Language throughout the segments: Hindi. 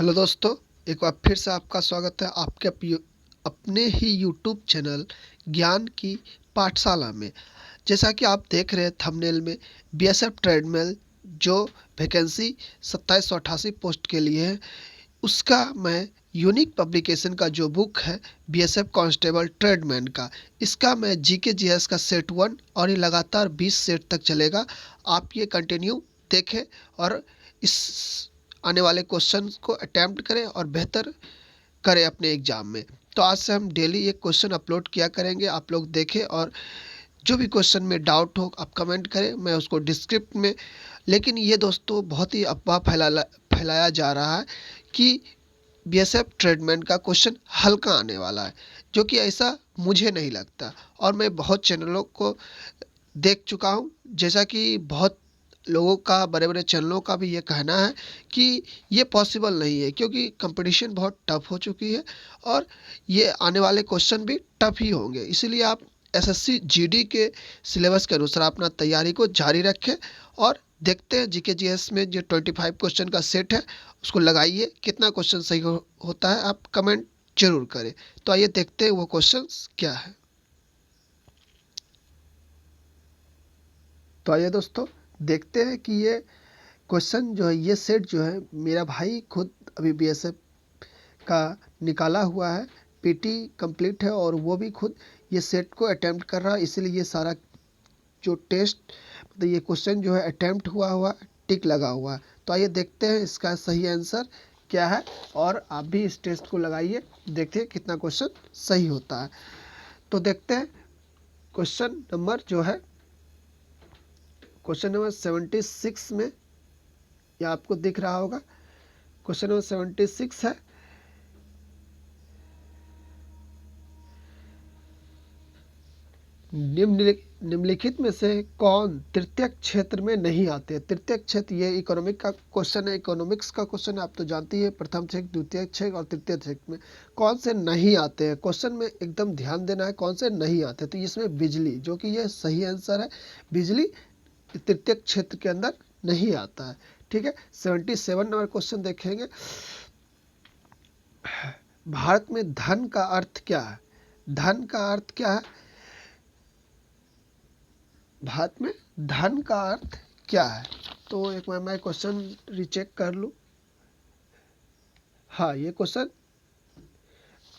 हेलो दोस्तों, एक बार फिर से आपका स्वागत है आपके अपने ही यूट्यूब चैनल ज्ञान की पाठशाला में। जैसा कि आप देख रहे हैं थंबनेल में, बीएसएफ ट्रेडमेल जो वैकेंसी 2788 पोस्ट के लिए है, उसका मैं यूनिक पब्लिकेशन का जो बुक है बीएसएफ कांस्टेबल ट्रेडमैन का, इसका मैं जीके जीएस का सेट 1 और ये लगातार 20 सेट तक चलेगा। आप ये कंटिन्यू देखें और इस आने वाले क्वेश्चन को अटेम्प्ट करें और बेहतर करें अपने एग्जाम में। तो आज से हम डेली एक क्वेश्चन अपलोड किया करेंगे, आप लोग देखें और जो भी क्वेश्चन में डाउट हो आप कमेंट करें, मैं उसको डिस्क्रिप्ट में। लेकिन ये दोस्तों बहुत ही अफवाह फैलाया जा रहा है कि बीएसएफ ट्रेडमैन का क्वेश्चन हल्का आने वाला है, जो कि ऐसा मुझे नहीं लगता। और मैं बहुत चैनलों को देख चुका हूँ, जैसा कि बहुत लोगों का, बड़े बड़े चैनलों का भी ये कहना है कि ये पॉसिबल नहीं है, क्योंकि कंपटीशन बहुत टफ हो चुकी है और ये आने वाले क्वेश्चन भी टफ ही होंगे। इसीलिए आप एसएससी जीडी के सिलेबस के अनुसार अपना तैयारी को जारी रखें और देखते हैं जीके जीएस में जो 25 क्वेश्चन का सेट है उसको लगाइए, कितना क्वेश्चन सही होता है आप कमेंट जरूर करें। तो आइए देखते हैं वो क्वेश्चन क्या है। तो आइए दोस्तों देखते हैं कि ये क्वेश्चन जो है, ये सेट जो है, मेरा भाई खुद अभी बीएसएफ का निकाला हुआ है, पीटी कंप्लीट है और वो भी खुद ये सेट को अटेम्प्ट कर रहा है। इसलिए ये सारा जो टेस्ट मतलब ये क्वेश्चन जो है अटेम्प्ट हुआ हुआ टिक लगा हुआ है। तो आइए देखते हैं इसका सही आंसर क्या है और आप भी इस टेस्ट को लगाइए, देखिए कितना क्वेश्चन सही होता है। तो देखते हैं क्वेश्चन नंबर जो है, क्वेश्चन नंबर 76 में, या आपको दिख रहा होगा, क्वेश्चन नंबर 76 है। निम्नलिखित में से कौन तृतीय क्षेत्र में नहीं आते? तृतीय क्षेत्र ये इकोनॉमिक का क्वेश्चन है, इकोनॉमिक्स का क्वेश्चन है, आप तो जानती है प्रथम क्षेत्र, द्वितीय क्षेत्र और तृतीय क्षेत्र में कौन से नहीं आते हैं। क्वेश्चन में एकदम ध्यान देना है कौन से नहीं आते। तो इसमें बिजली, जो कि ये सही आंसर है, बिजली तृतीय क्षेत्र के अंदर नहीं आता है। ठीक है, 77 नंबर क्वेश्चन देखेंगे। भारत में धन का अर्थ क्या है? धन का अर्थ क्या है? भारत में धन का अर्थ क्या है? तो एक बार मैं क्वेश्चन रीचेक कर लूं। हाँ, ये क्वेश्चन,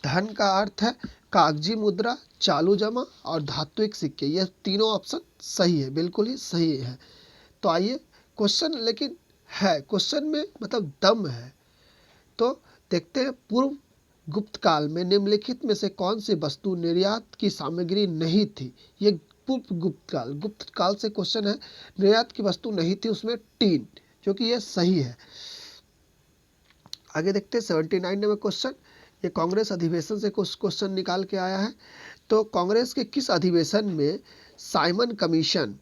धन का अर्थ है कागजी मुद्रा, चालू जमा और धात्विक सिक्के। ये तीनों ऑप्शन सही है, बिल्कुल ही सही है। तो आइए क्वेश्चन, लेकिन है क्वेश्चन में मतलब दम है। तो देखते हैं, पूर्व गुप्त काल में निम्नलिखित में से कौन सी वस्तु निर्यात की सामग्री नहीं थी? ये पूर्व गुप्त काल से क्वेश्चन है, निर्यात की वस्तु नहीं थी उसमें टीन, जो कि ये सही है। आगे देखते हैं 79 नंबर क्वेश्चन, ये कांग्रेस अधिवेशन से कुछ क्वेश्चन निकाल के आया है। तो कांग्रेस के किस अधिवेशन में साइमन कमीशन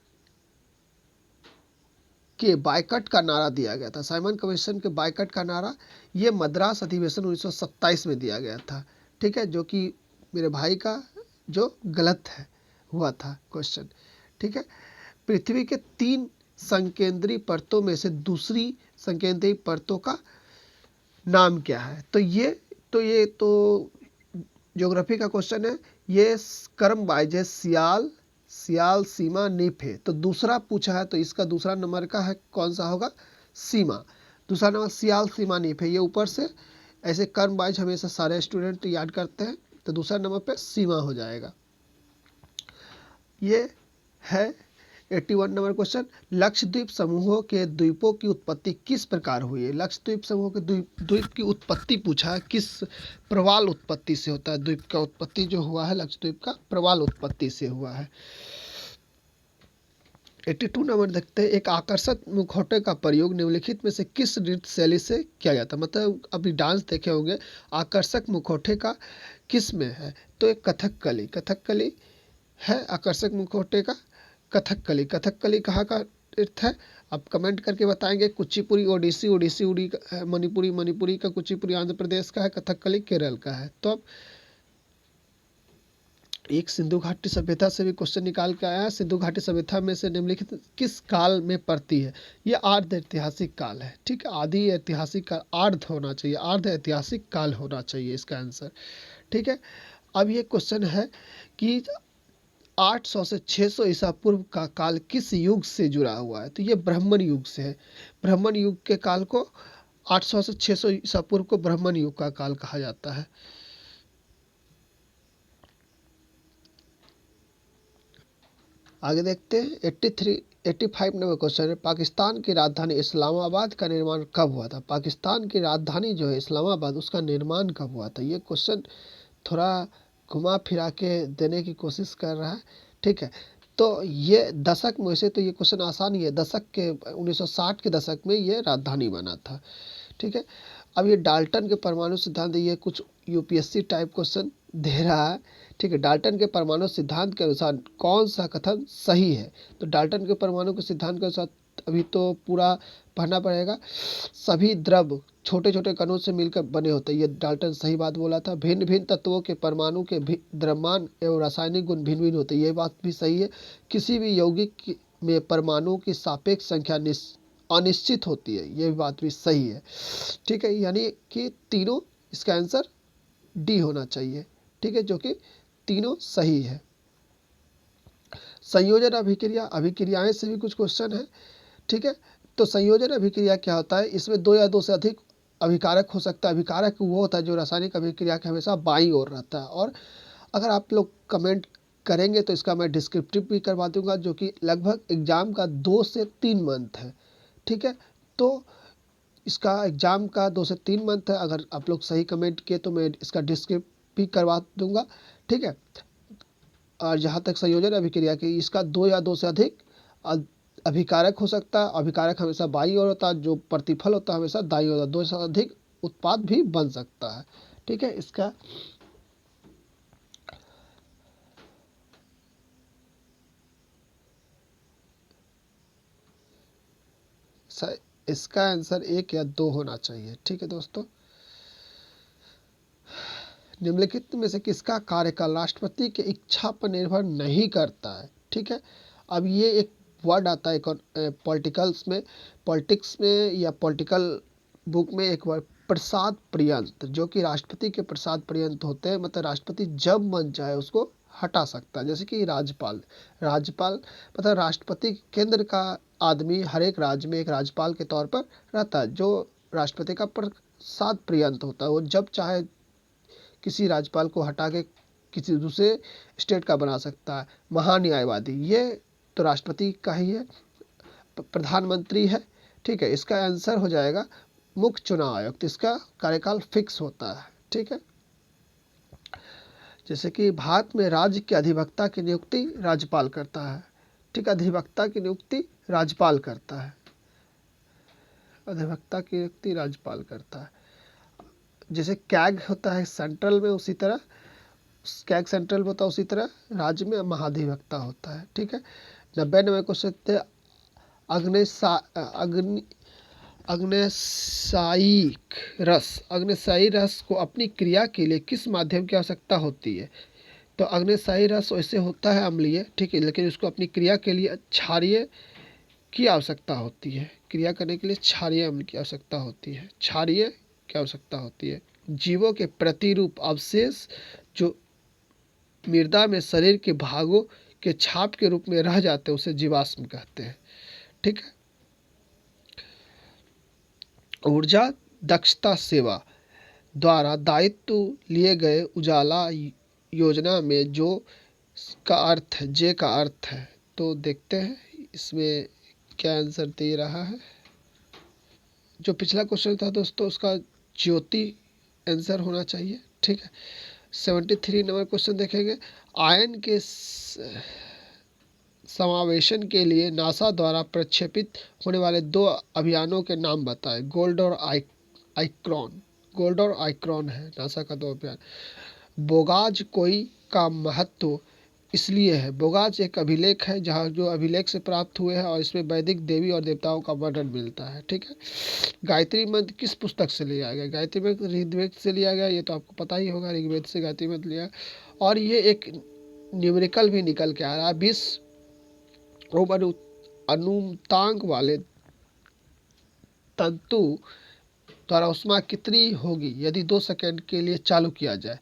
के बायकट का नारा दिया गया था? साइमन कमीशन के बायकट का नारा ये मद्रास अधिवेशन 1927 में दिया गया था। ठीक है, जो कि मेरे भाई का जो गलत है हुआ था क्वेश्चन। ठीक है, पृथ्वी के 3 संकेंद्री परतों में से दूसरी संकेंद्री परतों का नाम क्या है? तो ये तो ज्योग्राफी का क्वेश्चन है। ये कर्म बाइजे सियाल, सियाल, सीमा, नीफ है। तो दूसरा पूछा है, तो इसका दूसरा नंबर का है, कौन सा होगा? सीमा। दूसरा नंबर सियाल, सीमा, नीफ है। ये ऊपर से ऐसे कर्म बाइज हमेशा सारे स्टूडेंट याद करते हैं, तो दूसरा नंबर पे सीमा हो जाएगा। ये है 81 नंबर क्वेश्चन, लक्षद्वीप समूहों के द्वीपों की उत्पत्ति किस प्रकार हुई है? लक्षद्वीप समूह के द्वीप की उत्पत्ति पूछा है, किस प्रवाल उत्पत्ति से होता है? द्वीप का उत्पत्ति जो हुआ है लक्षद्वीप का प्रवाल उत्पत्ति से हुआ है। 82 नंबर देखते हैं, एक आकर्षक मुखौटे का प्रयोग निम्नलिखित में से किस नृत्य शैली से किया जाता है? मतलब अभी डांस देखे होंगे, आकर्षक मुखौटे का किस में है? तो एक कथकली है आकर्षक मुखौटे का, कथकली। कथकली कहाँ का नृत्य है? आप कमेंट करके बताएंगे। कुचिपुड़ी ओडिसी, ओडिसी उड़ी मणिपुरी, मणिपुरी का कुचिपुड़ी आंध्र प्रदेश का है, कथकली केरल का है। तो अब एक सिंधु घाटी सभ्यता से भी क्वेश्चन निकाल के आया है। सिंधु घाटी सभ्यता में से निम्नलिखित किस काल में पड़ती है? ये आर्ध ऐतिहासिक काल है। ठीक है, आदि ऐतिहासिक काल आर्ध होना चाहिए, आर्ध ऐतिहासिक काल होना चाहिए इसका आंसर। ठीक है, अब ये क्वेश्चन है कि 800 से 600 ईसा पूर्व का काल किस युग से जुड़ा हुआ है? तो ये ब्राह्मण युग से है। ब्राह्मण युग के काल को 800 से 600 ईसा पूर्व को ब्राह्मण युग का काल कहा जाता है। आगे देखते हैं 85 नंबर क्वेश्चन है, पाकिस्तान की राजधानी इस्लामाबाद का निर्माण कब हुआ था? पाकिस्तान की राजधानी जो है इस्लामाबाद, उसका निर्माण कब हुआ था? ये क्वेश्चन थोड़ा घुमा फिरा के देने की कोशिश कर रहा है। ठीक है, तो ये दशक में से तो ये क्वेश्चन आसान ही है। दशक के 1960 के दशक में ये राजधानी बना था। ठीक है, अब ये डाल्टन के परमाणु सिद्धांत, ये कुछ यूपीएससी टाइप क्वेश्चन दे रहा है। ठीक है, डाल्टन के परमाणु सिद्धांत के अनुसार कौन सा कथन सही है? तो डाल्टन के परमाणु के सिद्धांत के अनुसार अभी तो पूरा पढ़ना पड़ेगा। सभी द्रव छोटे छोटे कणों से मिलकर बने होते हैं, ये डाल्टन सही बात बोला था। भिन्न भिन्न तत्वों के परमाणु के द्रव्यमान एवं रासायनिक गुण भिन्न भिन्न होते हैं, ये बात भी सही है। किसी भी यौगिक में परमाणुओं की सापेक्ष संख्या अनिश्चित होती है, ये बात भी सही है। ठीक है, यानी कि तीनों, इसका आंसर डी होना चाहिए। ठीक है, जो कि तीनों सही है। संयोजन अभिक्रिया, अभिक्रियाएं से भी कुछ क्वेश्चन है। ठीक है, तो संयोजन अभिक्रिया क्या होता है? इसमें दो या दो से अधिक अभिकारक हो सकता है। अभिकारक वो होता है जो रासायनिक अभिक्रिया के हमेशा बाईं ओर रहता है। और अगर आप लोग कमेंट करेंगे तो इसका मैं डिस्क्रिप्टिव भी करवा दूंगा, जो कि लगभग एग्जाम का 2 से 3 मंथ है। ठीक है, तो इसका एग्जाम का 2 से 3 मंथ है। अगर आप लोग सही कमेंट किए तो मैं इसका डिस्क्रिप्ट भी करवा दूंगा। ठीक है, और जहाँ तक संयोजन अभिक्रिया की, इसका 2 या 2 से अधिक अभिकारक हो सकता है। अभिकारक हमेशा बाईं ओर होता है, जो प्रतिफल होता है हमेशा दाईं ओर होता है। 2 से अधिक उत्पाद भी बन सकता है। ठीक है, इसका इसका आंसर 1 या 2 होना चाहिए। ठीक है दोस्तों, निम्नलिखित में से किसका कार्यकाल राष्ट्रपति की इच्छा पर निर्भर नहीं करता है? ठीक है, अब ये एक वर्ड आता है पॉलिटिक्स में या पॉलिटिकल बुक में एक वर्ड प्रसाद पर्यंत, जो कि राष्ट्रपति के प्रसाद पर्यंत होते हैं। मतलब राष्ट्रपति जब मन चाहे उसको हटा सकता है। जैसे कि राज्यपाल मतलब राष्ट्रपति केंद्र का आदमी हर एक राज्य में एक राज्यपाल के तौर पर रहता है, जो राष्ट्रपति का प्रसाद पर्यंत होता है। वो जब चाहे किसी राज्यपाल को हटा के किसी दूसरे स्टेट का बना सकता है। महान्यायवादी, ये तो राष्ट्रपति का ही है। प्रधानमंत्री है। ठीक है, इसका आंसर हो जाएगा मुख्य चुनाव आयोग। तो इसका कार्यकाल फिक्स होता है। ठीक है, जैसे कि भारत में राज्य के अधिवक्ता की नियुक्ति राज्यपाल करता है। ठीक है, अधिवक्ता की नियुक्ति राज्यपाल करता है। अधिवक्ता की नियुक्ति राज्यपाल करता है। जैसे कैग होता है सेंट्रल में, उसी तरह कैग सेंट्रल में होता है, उसी तरह राज्य में महाधिवक्ता होता है। ठीक है, 90 नंबर क्वेश्चन थे, अग्नेसायी रस को अपनी क्रिया के लिए किस माध्यम की आवश्यकता होती है? तो अग्नेसायी रस वैसे होता है अम्लीय। ठीक है, लेकिन उसको अपनी क्रिया के लिए क्षारीय की आवश्यकता होती है। क्रिया करने के लिए क्षारीय अम्ल की आवश्यकता होती है। क्षारीय की आवश्यकता होती है। जीवों के प्रतिरूप अवशेष जो मृदा में शरीर के भागों के छाप के रूप में रह जाते हैं, उसे जीवाश्म कहते हैं। ठीक है, ऊर्जा दक्षता सेवा द्वारा दायित्व लिए गए उजाला योजना में जो का अर्थ है, जे का अर्थ है, तो देखते हैं इसमें क्या आंसर दे रहा है। जो पिछला क्वेश्चन था दोस्तों, उसका ज्योति आंसर होना चाहिए। ठीक है, 73 नंबर क्वेश्चन देखेंगे, आयन के समावेशन के लिए नासा द्वारा प्रक्षेपित होने वाले 2 अभियानों के नाम बताएं। गोल्ड और आइक्रोन है नासा का 2 अभियान। बोगाज कोई का महत्व इसलिए है, बोगाज एक अभिलेख है जहाँ जो अभिलेख से प्राप्त हुए हैं, और इसमें वैदिक देवी और देवताओं का वर्णन मिलता है। ठीक है, गायत्री मंत्र किस पुस्तक से लिया गया? गायत्री मंत्र ऋग्वेद से लिया गया, ये तो आपको पता ही होगा, ऋग्वेद से गायत्री मंत्र लिया। और ये एक न्यूमेरिकल भी निकल के आ रहा है। 20 ओम अनुतांक वाले तंतु द्वारा ऊष्मा कितनी होगी यदि 2 सेकंड के लिए चालू किया जाए।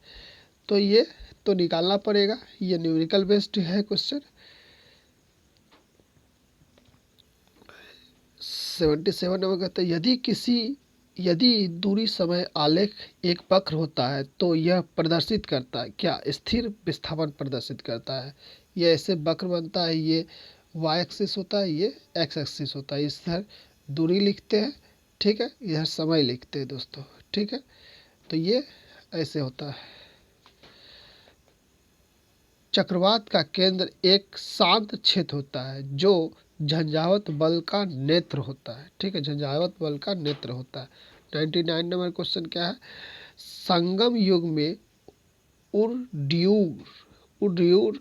तो ये तो निकालना पड़ेगा, ये न्यूमेरिकल बेस्ड है क्वेश्चन। 77 नंबर कहते हैं यदि दूरी समय आलेख एक वक्र होता है तो यह प्रदर्शित करता है क्या? स्थिर विस्थापन प्रदर्शित करता है। ये ऐसे वक्र बनता है, ये वाई एक्सिस होता है, ये एक्स एक्सिस होता है। इधर दूरी लिखते हैं, ठीक है, इधर समय लिखते हैं दोस्तों, ठीक है। तो ये ऐसे होता है। चक्रवात का केंद्र एक शांत क्षेत्र होता है जो झंझावात बल का नेत्र होता है, ठीक है, झंझावात बल का नेत्र होता है। 99 नंबर क्वेश्चन क्या है? संगम युग में उड्यूर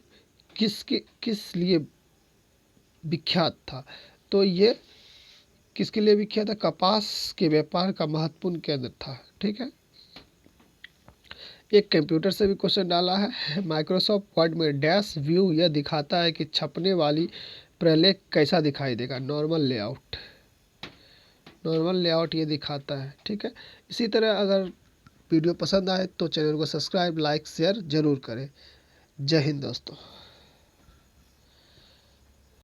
किस लिए विख्यात था? तो ये किसके लिए विख्यात था? कपास के व्यापार का महत्वपूर्ण केंद्र था, ठीक है। एक कंप्यूटर से भी क्वेश्चन डाला है। माइक्रोसॉफ्ट वर्ड में डैश व्यू यह दिखाता है कि छपने वाली प्रलेख कैसा दिखाई देगा। नॉर्मल लेआउट ये दिखाता है, ठीक है। इसी तरह अगर वीडियो पसंद आए तो चैनल को सब्सक्राइब, लाइक, शेयर जरूर करें। जय हिंद दोस्तों।